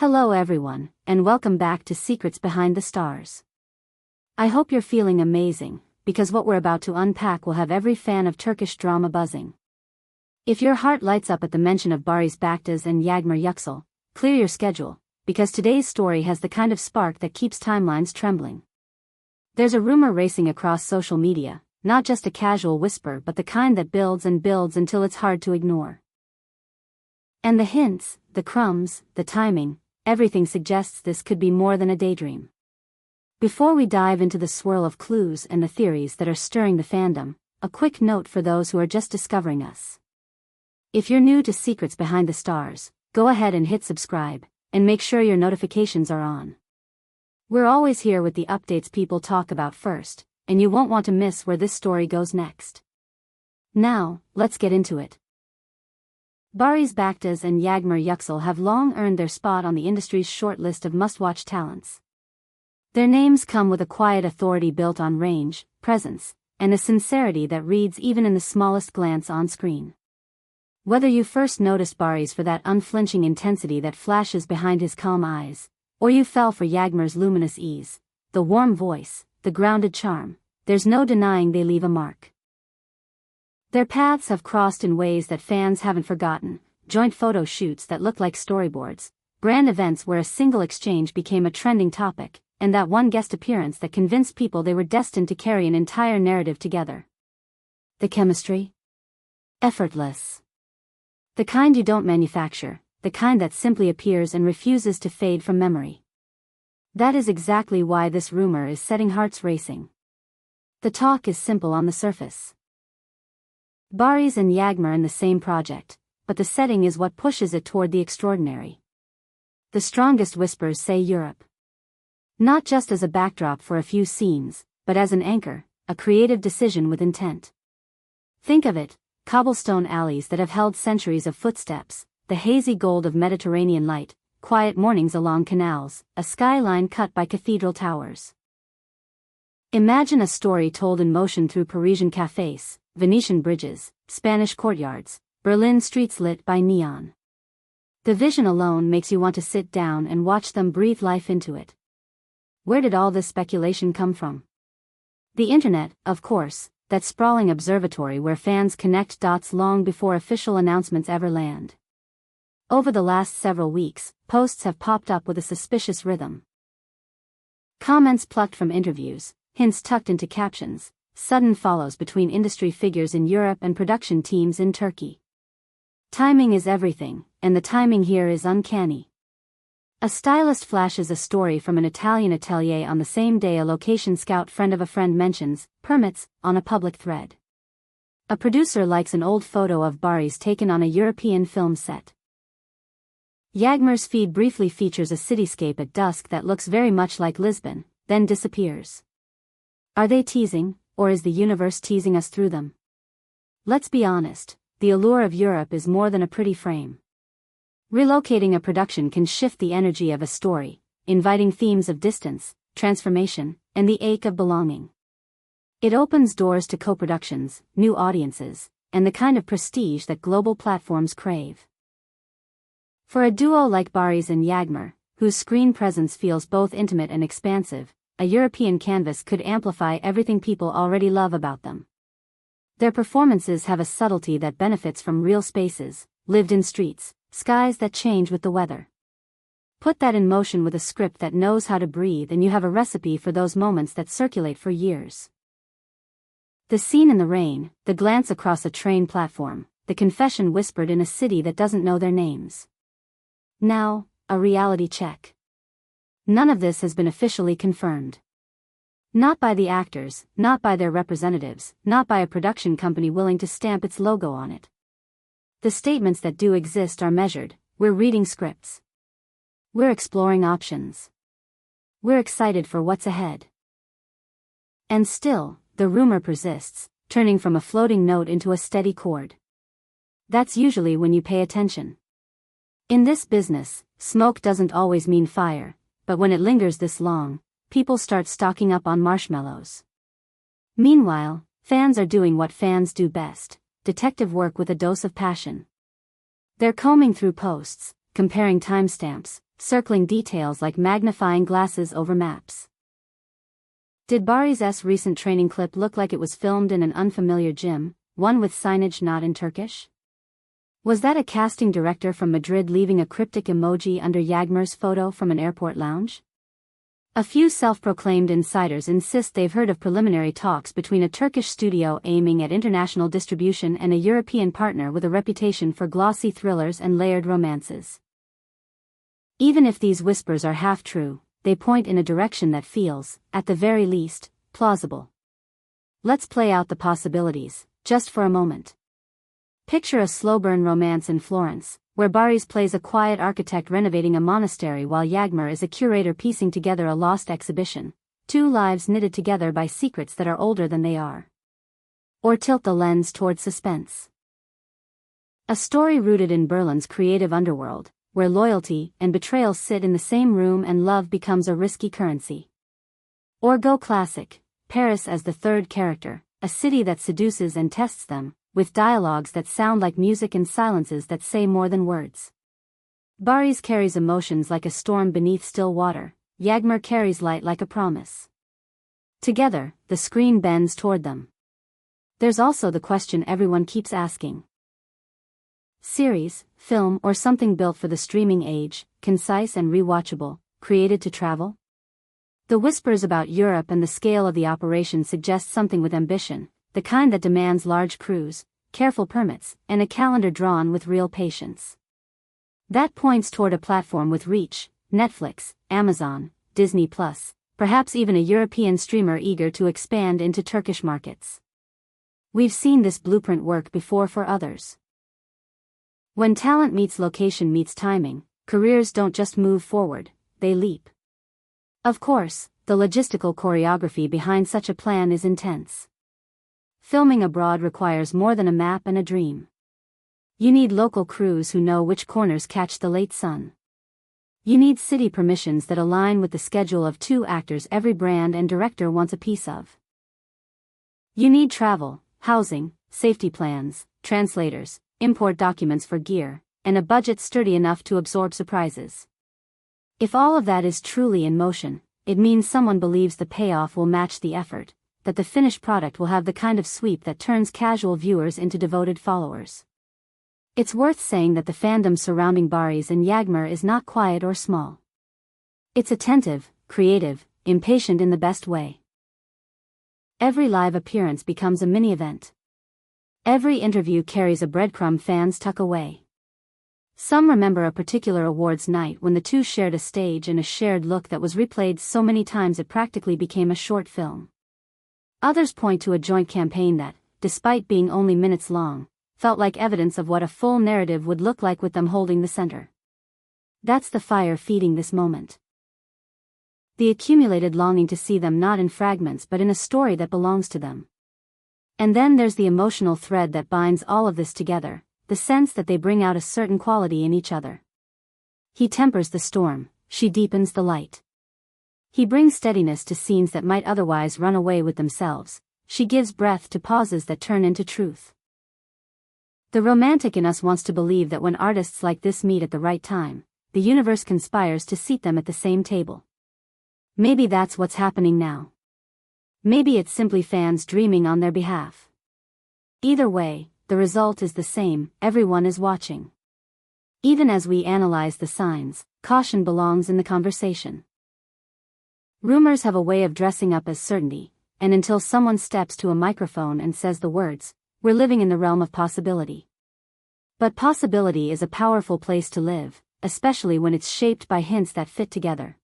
Hello everyone, and welcome back to Secrets Behind the Stars. I hope you're feeling amazing, because what we're about to unpack will have every fan of Turkish drama buzzing. If your heart lights up at the mention of Barış Baktas and Yağmur Yüksel, clear your schedule, because today's story has the kind of spark that keeps timelines trembling. There's a rumor racing across social media, not just a casual whisper but the kind that builds and builds until it's hard to ignore. And the hints, the crumbs, the timing, everything suggests this could be more than a daydream. Before we dive into the swirl of clues and the theories that are stirring the fandom, a quick note for those who are just discovering us. If you're new to Secrets Behind the Stars, go ahead and hit subscribe, and make sure your notifications are on. We're always here with the updates people talk about first, and you won't want to miss where this story goes next. Now, let's get into it. Barış Baktas and Yağmur Yüksel have long earned their spot on the industry's short list of must-watch talents. Their names come with a quiet authority built on range, presence, and a sincerity that reads even in the smallest glance on screen. Whether you first noticed Barış for that unflinching intensity that flashes behind his calm eyes, or you fell for Yağmur's luminous ease, the warm voice, the grounded charm, there's no denying they leave a mark. Their paths have crossed in ways that fans haven't forgotten, joint photo shoots that look like storyboards, brand events where a single exchange became a trending topic, and that one guest appearance that convinced people they were destined to carry an entire narrative together. The chemistry? Effortless. The kind you don't manufacture, the kind that simply appears and refuses to fade from memory. That is exactly why this rumor is setting hearts racing. The talk is simple on the surface. Barış and Yağmur in the same project, but the setting is what pushes it toward the extraordinary. The strongest whispers say Europe. Not just as a backdrop for a few scenes, but as an anchor, a creative decision with intent. Think of it, cobblestone alleys that have held centuries of footsteps, the hazy gold of Mediterranean light, quiet mornings along canals, a skyline cut by cathedral towers. Imagine a story told in motion through Parisian cafes, Venetian bridges, Spanish courtyards, Berlin streets lit by neon. The vision alone makes you want to sit down and watch them breathe life into it. Where did all this speculation come from? The internet, of course, that sprawling observatory where fans connect dots long before official announcements ever land. Over the last several weeks, posts have popped up with a suspicious rhythm. Comments plucked from interviews, hints tucked into captions, sudden follows between industry figures in Europe and production teams in Turkey. Timing is everything, and the timing here is uncanny. A stylist flashes a story from an Italian atelier on the same day a location scout friend of a friend mentions permits on a public thread. A producer likes an old photo of Barış taken on a European film set. Yağmur's feed briefly features a cityscape at dusk that looks very much like Lisbon, then disappears. Are they teasing, or is the universe teasing us through them? Let's be honest, the allure of Europe is more than a pretty frame. Relocating a production can shift the energy of a story, inviting themes of distance, transformation, and the ache of belonging. It opens doors to co-productions, new audiences, and the kind of prestige that global platforms crave. For a duo like Barış and Yağmur, whose screen presence feels both intimate and expansive, a European canvas could amplify everything people already love about them. Their performances have a subtlety that benefits from real spaces, lived-in streets, skies that change with the weather. Put that in motion with a script that knows how to breathe and you have a recipe for those moments that circulate for years. The scene in the rain, the glance across a train platform, the confession whispered in a city that doesn't know their names. Now, a reality check. None of this has been officially confirmed. Not by the actors, not by their representatives, not by a production company willing to stamp its logo on it. The statements that do exist are measured. We're reading scripts. We're exploring options. We're excited for what's ahead. And still, the rumor persists, turning from a floating note into a steady chord. That's usually when you pay attention. In this business, smoke doesn't always mean fire. But when it lingers this long, people start stocking up on marshmallows. Meanwhile, fans are doing what fans do best, detective work with a dose of passion. They're combing through posts, comparing timestamps, circling details like magnifying glasses over maps. Did Barış's recent training clip look like it was filmed in an unfamiliar gym, one with signage not in Turkish? Was that a casting director from Madrid leaving a cryptic emoji under Yağmur's photo from an airport lounge? A few self-proclaimed insiders insist they've heard of preliminary talks between a Turkish studio aiming at international distribution and a European partner with a reputation for glossy thrillers and layered romances. Even if these whispers are half true, they point in a direction that feels, at the very least, plausible. Let's play out the possibilities, just for a moment. Picture a slow-burn romance in Florence, where Barış plays a quiet architect renovating a monastery while Yağmur is a curator piecing together a lost exhibition, two lives knitted together by secrets that are older than they are. Or tilt the lens toward suspense. A story rooted in Berlin's creative underworld, where loyalty and betrayal sit in the same room and love becomes a risky currency. Or go classic, Paris as the third character, a city that seduces and tests them, with dialogues that sound like music and silences that say more than words. Barış carries emotions like a storm beneath still water, Yağmur carries light like a promise. Together, the screen bends toward them. There's also the question everyone keeps asking. Series, film, or something built for the streaming age, concise and rewatchable, created to travel? The whispers about Europe and the scale of the operation suggest something with ambition, the kind that demands large crews, careful permits, and a calendar drawn with real patience. That points toward a platform with reach: Netflix, Amazon, Disney+, perhaps even a European streamer eager to expand into Turkish markets. We've seen this blueprint work before for others. When talent meets location meets timing, careers don't just move forward, they leap. Of course, the logistical choreography behind such a plan is intense. Filming abroad requires more than a map and a dream. You need local crews who know which corners catch the late sun. You need city permissions that align with the schedule of 2 actors every brand and director wants a piece of. You need travel, housing, safety plans, translators, import documents for gear, and a budget sturdy enough to absorb surprises. If all of that is truly in motion, it means someone believes the payoff will match the effort, that the finished product will have the kind of sweep that turns casual viewers into devoted followers. It's worth saying that the fandom surrounding Barış and Yağmur is not quiet or small. It's attentive, creative, impatient in the best way. Every live appearance becomes a mini-event. Every interview carries a breadcrumb fans tuck away. Some remember a particular awards night when the two shared a stage and a shared look that was replayed so many times it practically became a short film. Others point to a joint campaign that, despite being only minutes long, felt like evidence of what a full narrative would look like with them holding the center. That's the fire feeding this moment. The accumulated longing to see them not in fragments but in a story that belongs to them. And then there's the emotional thread that binds all of this together, the sense that they bring out a certain quality in each other. He tempers the storm, she deepens the light. He brings steadiness to scenes that might otherwise run away with themselves, she gives breath to pauses that turn into truth. The romantic in us wants to believe that when artists like this meet at the right time, the universe conspires to seat them at the same table. Maybe that's what's happening now. Maybe it's simply fans dreaming on their behalf. Either way, the result is the same: everyone is watching. Even as we analyze the signs, caution belongs in the conversation. Rumors have a way of dressing up as certainty, and until someone steps to a microphone and says the words, we're living in the realm of possibility. But possibility is a powerful place to live, especially when it's shaped by hints that fit together.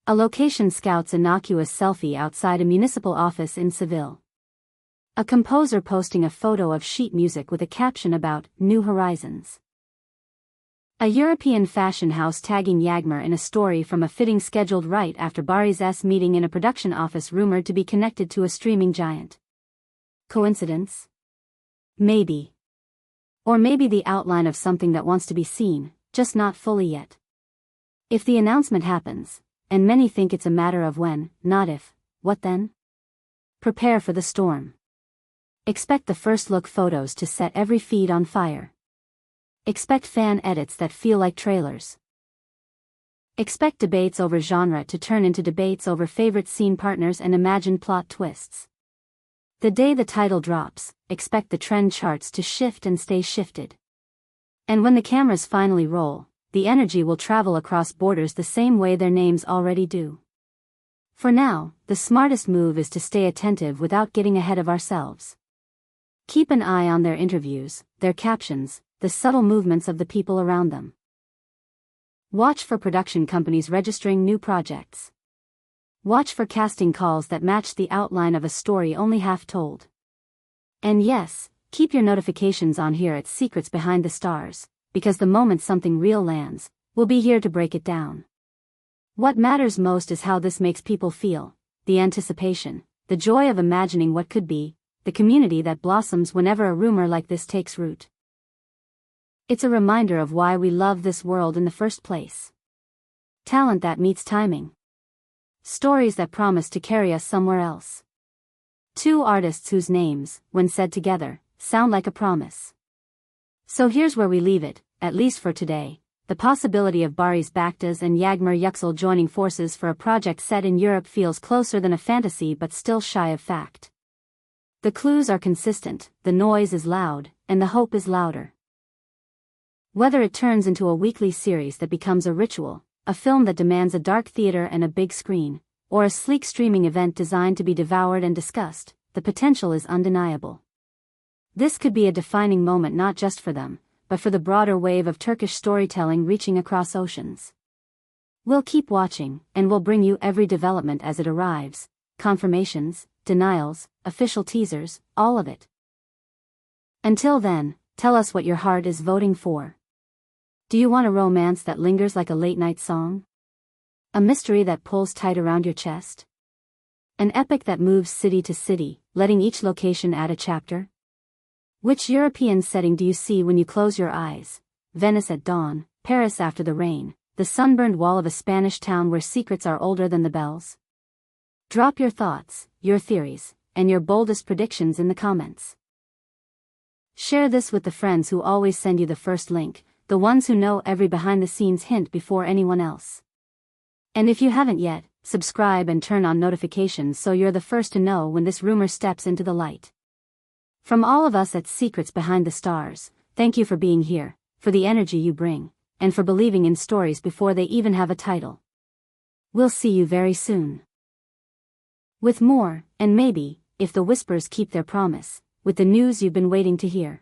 A location scout's innocuous selfie outside a municipal office in Seville. A composer posting a photo of sheet music with a caption about New Horizons. A European fashion house tagging Yağmur in a story from a fitting scheduled right after Barış's meeting in a production office rumored to be connected to a streaming giant. Coincidence? Maybe. Or maybe the outline of something that wants to be seen, just not fully yet. If the announcement happens, and many think it's a matter of when, not if, what then? Prepare for the storm. Expect the first look photos to set every feed on fire. Expect fan edits that feel like trailers. Expect debates over genre to turn into debates over favorite scene partners and imagined plot twists. The day the title drops, expect the trend charts to shift and stay shifted. And when the cameras finally roll, the energy will travel across borders the same way their names already do. For now, the smartest move is to stay attentive without getting ahead of ourselves. Keep an eye on their interviews, their captions, the subtle movements of the people around them. Watch for production companies registering new projects. Watch for casting calls that match the outline of a story only half told. And yes, keep your notifications on here at Secrets Behind the Stars, because the moment something real lands, we'll be here to break it down. What matters most is how this makes people feel, the anticipation, the joy of imagining what could be, the community that blossoms whenever a rumor like this takes root. It's a reminder of why we love this world in the first place. Talent that meets timing. Stories that promise to carry us somewhere else. Two artists whose names, when said together, sound like a promise. So here's where we leave it, at least for today. The possibility of Barış Baktas and Yağmur Yüksel joining forces for a project set in Europe feels closer than a fantasy but still shy of fact. The clues are consistent, the noise is loud, and the hope is louder. Whether it turns into a weekly series that becomes a ritual, a film that demands a dark theater and a big screen, or a sleek streaming event designed to be devoured and discussed, the potential is undeniable. This could be a defining moment not just for them, but for the broader wave of Turkish storytelling reaching across oceans. We'll keep watching, and we'll bring you every development as it arrives, confirmations, denials, official teasers, all of it. Until then, tell us what your heart is voting for. Do you want a romance that lingers like a late-night song? A mystery that pulls tight around your chest? An epic that moves city to city, letting each location add a chapter? Which European setting do you see when you close your eyes? Venice at dawn, Paris after the rain, the sunburned wall of a Spanish town where secrets are older than the bells? Drop your thoughts, your theories, and your boldest predictions in the comments. Share this with the friends who always send you the first link, the ones who know every behind-the-scenes hint before anyone else. And if you haven't yet, subscribe and turn on notifications so you're the first to know when this rumor steps into the light. From all of us at Secrets Behind the Stars, thank you for being here, for the energy you bring, and for believing in stories before they even have a title. We'll see you very soon. With more, and maybe, if the whispers keep their promise, with the news you've been waiting to hear.